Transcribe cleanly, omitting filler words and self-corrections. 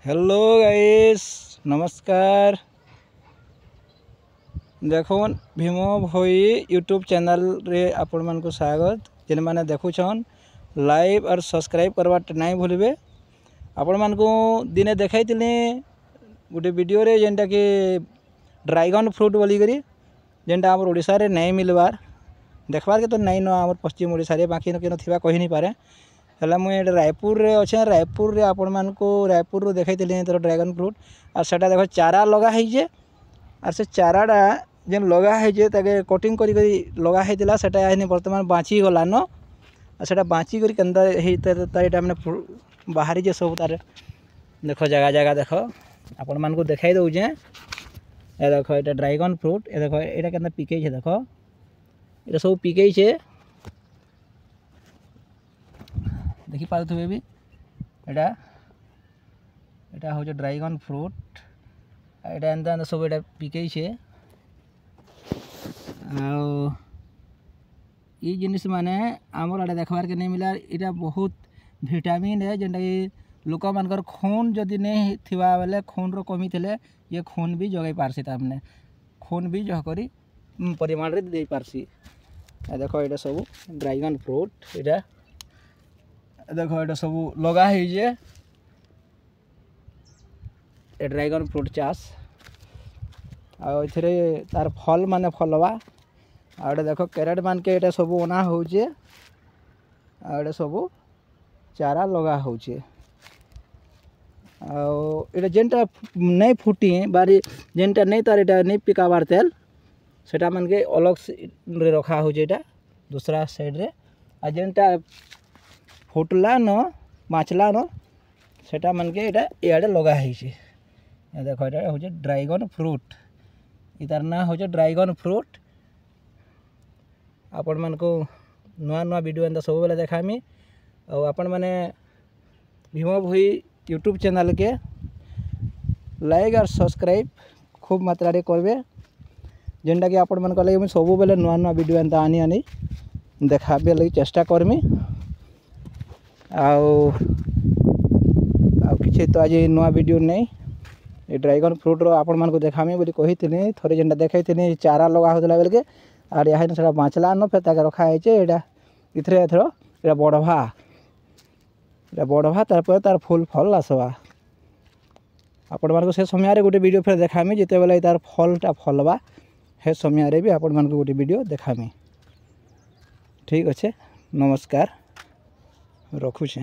Hello guys नमस्कार। देखुन भीमो भोई YouTube channel रे आपण मन को स्वागत। जिन माने देखुछन लाइव और सब्सक्राइब करवाट नहीं भूलिबे। आपण मन को दिने देखाई गोटे वीडियो रे जेंटा कि ड्रैगन फ्रूट बोली करी जेंटा हमर ओडिसा रे नहीं मिलबार देखबार के तो नहीं न हमर पश्चिम ओडिसा रे बाकी न केनो थिबा कहि नहीं पारे। हेला मुझे रायपुर रे अच्छे रायपुर रे आपण मान को रायपुर रो देखाई तर ड्रैगन फ्रूट और सेटा देखो चारा लगा है और से चाराटा जेन लगा है ताके कटिंग करी लगा है सेटा आइनी वर्तमान बाँची गला न और सेटा बाँची करी केंदा हे तार माने बाहरी जे सब तार देखो जगह जगह देखो आपण मान को देखाई दउजे। ए देखो एटा ड्रैगन फ्रूट ए देखो एटा केंदा पिके छे देखो एटा सब पिके छे देखी पारे भी एटा एटा हो ड्रैगन फ्रूट एटा एंता सब एटा पिके छे आ ये जिनिस माने आमर आड़े देखबार के नहीं मिला। इटा बहुत विटामिन है जेनटा कि लोक मानकर खून जदि नहीं थिबा बेले खून रो कमी थिले ये खून भी जगाई पारसी तामने खून भी जह करी परिमाण रे दे पारसी। देखो एटा सब ड्रैगन फ्रूट एटा देखो ये सब लगा है जे ड्रैगन फ्रूट चाष आरे तार फल माने फलवा आड़े देखो कैरेट मान के एटा सब अना होचे आड़े सब चारा लगा होचे आटा जेनटा नहीं फुटी बारी जेनटा नहीं तार एटा नहीं पिकाबार तेल सेटा मान के अलग रे रखा होचे एटा दूसरा साइड रे आ जेनटा फुटला न माचला न सेटा मन के एटा इआड़े लगा है देखो एटा हो ड्रैगन फ्रूट इतार ना हो ड्रैगन फ्रूट। आपण मन को नुआ नुआ वीडियो एंता सब बेले देखामी और आपण माने भीमो भोई यूट्यूब चैनल के लाइक और सब्सक्राइब खूब मात्रा रे करबे जेनटा कि आपण मन को लगे सब बेले नुआ नुआ वीडियो एंता आनी आनी देखाबे लगी चेष्टा करमी आउ किसी तो आज नुआ वीडियो नहीं ये ड्रैगन फ्रूट रो आपण मान को देखामी बोली कही थी थोड़े जेनटा देखी चारा लगा होता बेल के आर यहाँ से बाँचला न फिर ताके रखा है इथरे एथर ये बढ़वा तार तार फुल फल आसवा आपण मान को से समय गोटे वीडियो फिर देखामी जिते बेले तार फलटा फलवा हे समय भी आपण मान को गोटे वीडियो देखामी। ठीक अच्छे नमस्कार रखुचे।